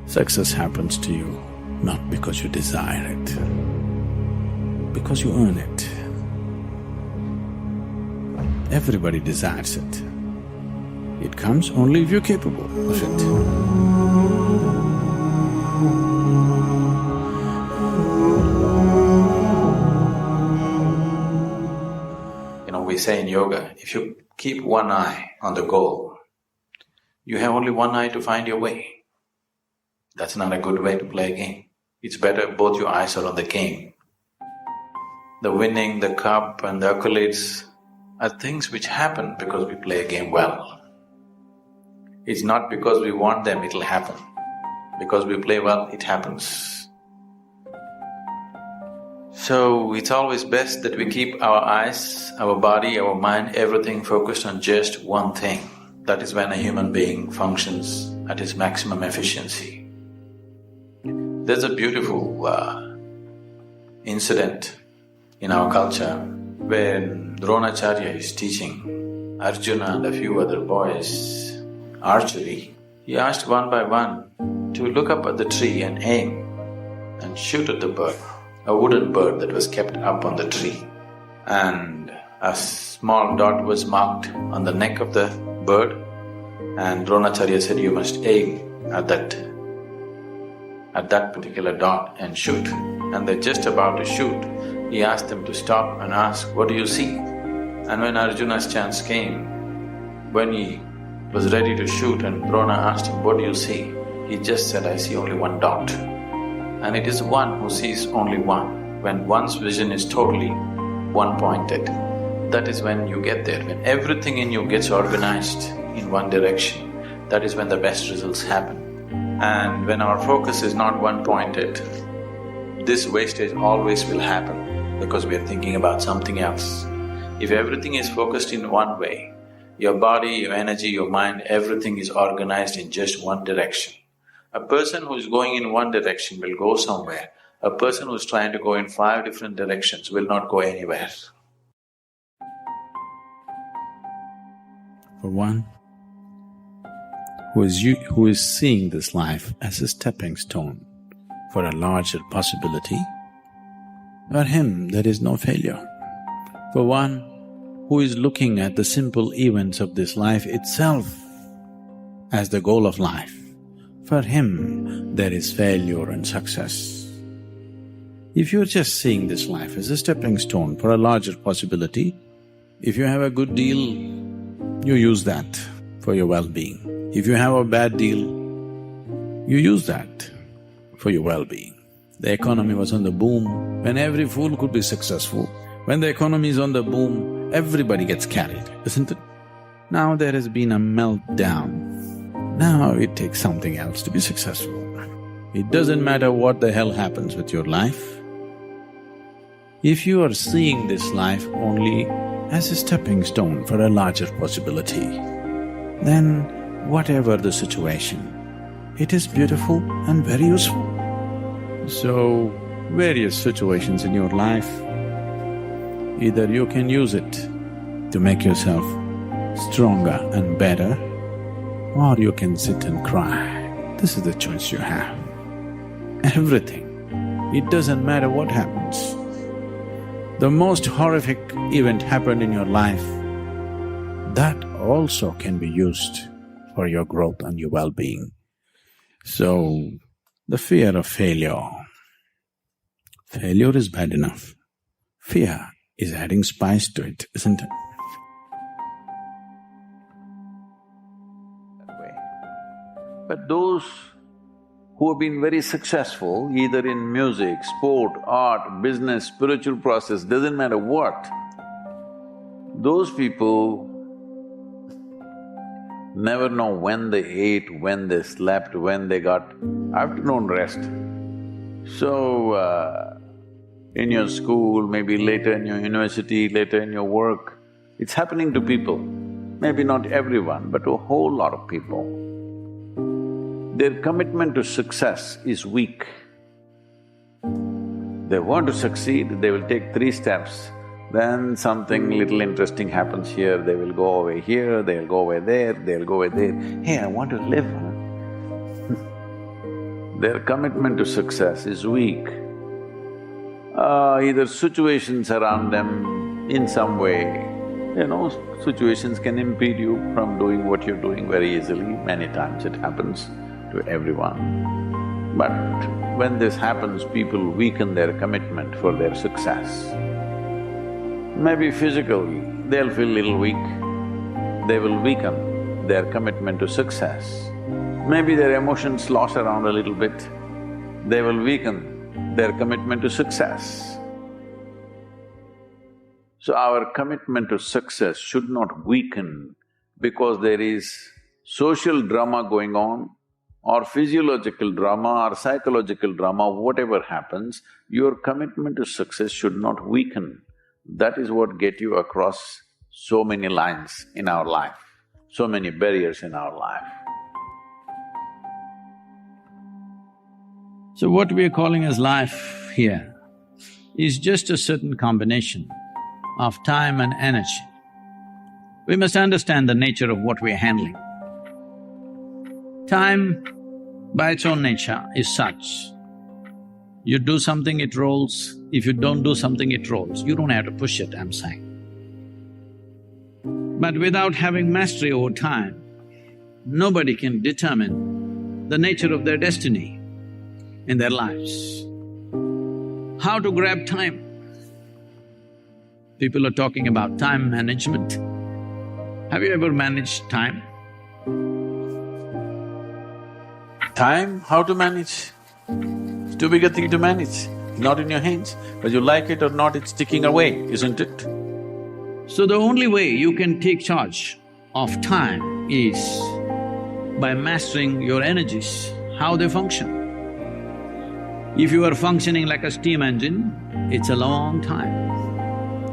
Success happens to you not because you desire it, because you earn it. Everybody desires it. It comes only if you're capable of it. We say in yoga, if you keep one eye on the goal, you have only one eye to find your way. That's not a good way to play a game. It's better both your eyes are on the game. The winning, the cup and the accolades are things which happen because we play a game well. It's not because we want them, it'll happen. Because we play well, it happens. So, it's always best that we keep our eyes, our body, our mind, everything focused on just one thing. That is when a human being functions at his maximum efficiency. There's a beautiful incident in our culture when Dronacharya is teaching Arjuna and a few other boys archery. He asked one by one to look up at the tree and aim and shoot at the bird, a wooden bird that was kept up on the tree. And a small dot was marked on the neck of the bird, and Dronacharya said, you must aim at that particular dot and shoot. And they're just about to shoot. He asked them to stop and ask, what do you see? And when Arjuna's chance came, when he was ready to shoot and Drona asked him, what do you see? He just said, I see only one dot. And it is one who sees only one. When one's vision is totally one-pointed, that is when you get there. When everything in you gets organized in one direction, that is when the best results happen. And when our focus is not one-pointed, this wastage always will happen because we are thinking about something else. If everything is focused in one way, your body, your energy, your mind, everything is organized in just one direction. A person who is going in one direction will go somewhere. A person who is trying to go in 5 different directions will not go anywhere. For one who is seeing this life as a stepping stone for a larger possibility, for him there is no failure. For one who is looking at the simple events of this life itself as the goal of life, for him there is failure and success. If you're just seeing this life as a stepping stone for a larger possibility, if you have a good deal, you use that for your well-being. If you have a bad deal, you use that for your well-being. The economy was on the boom when every fool could be successful. When the economy is on the boom, everybody gets carried, isn't it? Now there has been a meltdown. Now it takes something else to be successful. It doesn't matter what the hell happens with your life. If you are seeing this life only as a stepping stone for a larger possibility, then whatever the situation, it is beautiful and very useful. So, various situations in your life, either you can use it to make yourself stronger and better, or you can sit and cry. This is the choice you have. Everything. It doesn't matter what happens. The most horrific event happened in your life, that also can be used for your growth and your well-being. So, the fear of failure. Failure is bad enough. Fear is adding spice to it, isn't it? But those who have been very successful, either in music, sport, art, business, spiritual process, doesn't matter what, those people never know when they ate, when they slept, when they got afternoon rest. So, in your school, maybe later in your university, later in your work, it's happening to people. Maybe not everyone, but a whole lot of people. Their commitment to success is weak. They want to succeed, they will take 3 steps, then something little interesting happens here, they will go away here, they'll go away there, they'll go away there. Hey, I want to live, huh? their commitment to success is weak. Either situations around them in some way, situations can impede you from doing what you're doing very easily. Many times it happens to everyone. But when this happens, people weaken their commitment for their success. Maybe physically, they'll feel little weak, they will weaken their commitment to success. Maybe their emotions slosh around a little bit, they will weaken their commitment to success. So our commitment to success should not weaken because there is social drama going on, or physiological drama or psychological drama, whatever happens, your commitment to success should not weaken. That is what gets you across so many lines in our life, so many barriers in our life. So what we are calling as life here is just a certain combination of time and energy. We must understand the nature of what we are handling. Time, by its own nature, is such. You do something, it rolls. If you don't do something, it rolls. You don't have to push it, I'm saying. But without having mastery over time, nobody can determine the nature of their destiny in their lives. How to grab time? People are talking about time management. Have you ever managed time? Time, how to manage? It's too big a thing to manage, not in your hands. Whether you like it or not, it's ticking away, isn't it? So the only way you can take charge of time is by mastering your energies, how they function. If you are functioning like a steam engine, it's a long time.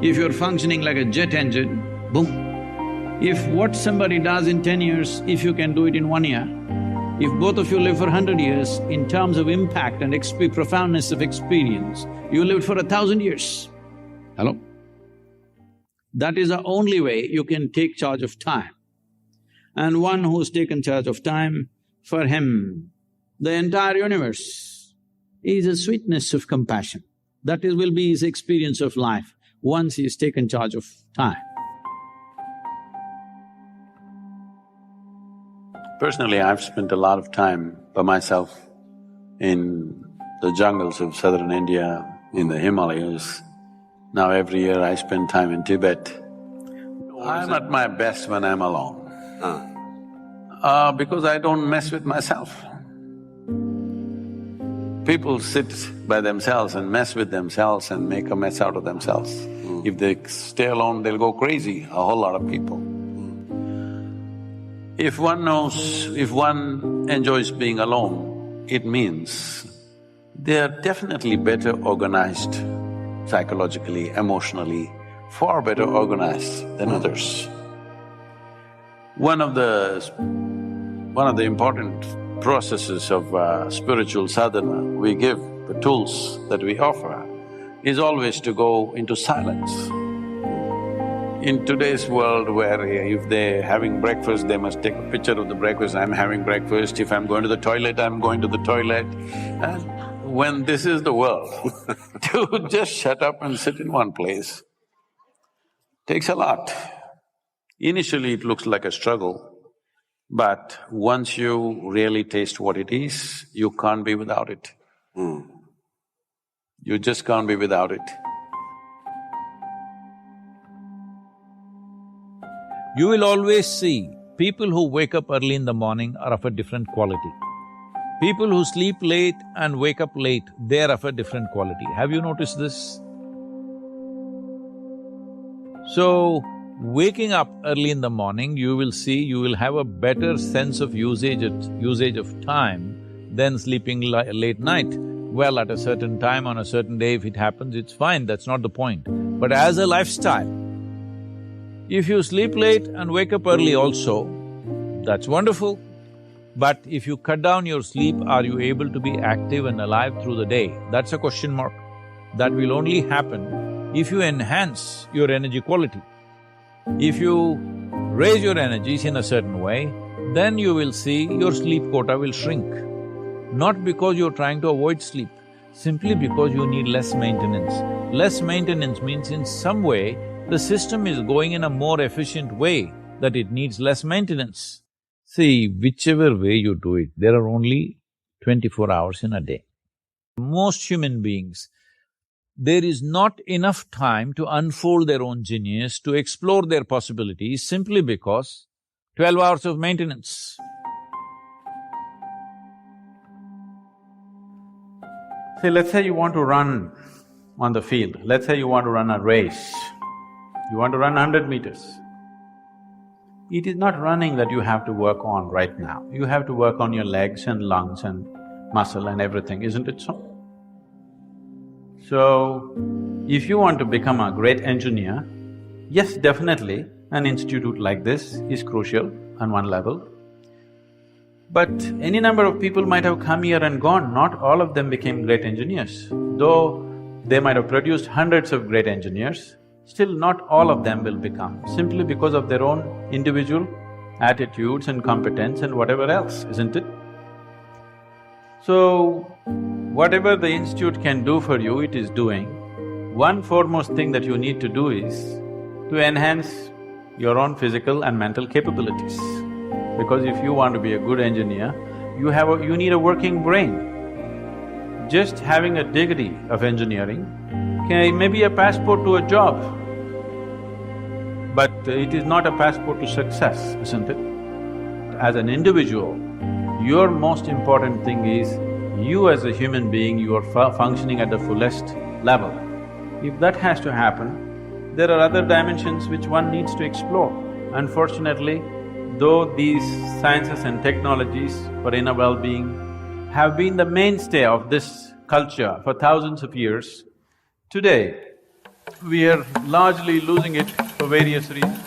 If you're functioning like a jet engine, boom. If what somebody does in 10 years, if you can do it in 1 year, if both of you live for 100 years, in terms of impact and profoundness of experience, you lived for 1,000 years. Hello? That is the only way you can take charge of time. And one who's taken charge of time, for him, the entire universe is a sweetness of compassion. That will be his experience of life once he's taken charge of time. Personally, I've spent a lot of time by myself in the jungles of southern India, in the Himalayas. Now every year I spend time in Tibet. I'm at my best when I'm alone. Because I don't mess with myself. People sit by themselves and mess with themselves and make a mess out of themselves. If they stay alone, they'll go crazy, a whole lot of people. If one enjoys being alone, it means they are definitely better organized psychologically, emotionally, far better organized than others. One of the important processes of spiritual sadhana we give, the tools that we offer, is always to go into silence. In today's world where if they're having breakfast, they must take a picture of the breakfast, I'm having breakfast, if I'm going to the toilet, I'm going to the toilet. And when this is the world, to just shut up and sit in one place takes a lot. Initially it looks like a struggle, but once you really taste what it is, you can't be without it. You just can't be without it. You will always see people who wake up early in the morning are of a different quality. People who sleep late and wake up late, they are of a different quality. Have you noticed this? So, waking up early in the morning, you will see you will have a better sense of usage of time than sleeping late night. Well, at a certain time on a certain day, if it happens, it's fine, that's not the point. But as a lifestyle, if you sleep late and wake up early also, that's wonderful. But if you cut down your sleep, are you able to be active and alive through the day? That's a question mark. That will only happen if you enhance your energy quality. If you raise your energies in a certain way, then you will see your sleep quota will shrink. not because you're trying to avoid sleep, simply because you need less maintenance. Less maintenance means in some way, the system is going in a more efficient way, that it needs less maintenance. See, whichever way you do it, there are only 24 hours in a day. Most human beings, there is not enough time to unfold their own genius, to explore their possibilities, simply because 12 hours of maintenance. See, let's say you want to run on the field, let's say you want to run a race, you want to run 100 meters. It is not running that you have to work on right now, you have to work on your legs and lungs and muscle and everything, isn't it so? So, if you want to become a great engineer, yes, definitely, an institute like this is crucial on one level. But any number of people might have come here and gone, not all of them became great engineers. Though they might have produced hundreds of great engineers, still not all of them will become, simply because of their own individual attitudes and competence and whatever else, isn't it? So, whatever the institute can do for you, it is doing. One foremost thing that you need to do is to enhance your own physical and mental capabilities. Because if you want to be a good engineer, you need a working brain. Just having a degree of engineering may be a passport to a job, but it is not a passport to success, isn't it? As an individual, your most important thing is you as a human being, you are functioning at the fullest level. If that has to happen, there are other dimensions which one needs to explore. Unfortunately, though these sciences and technologies for inner well-being have been the mainstay of this culture for thousands of years, today we are largely losing it for various reasons.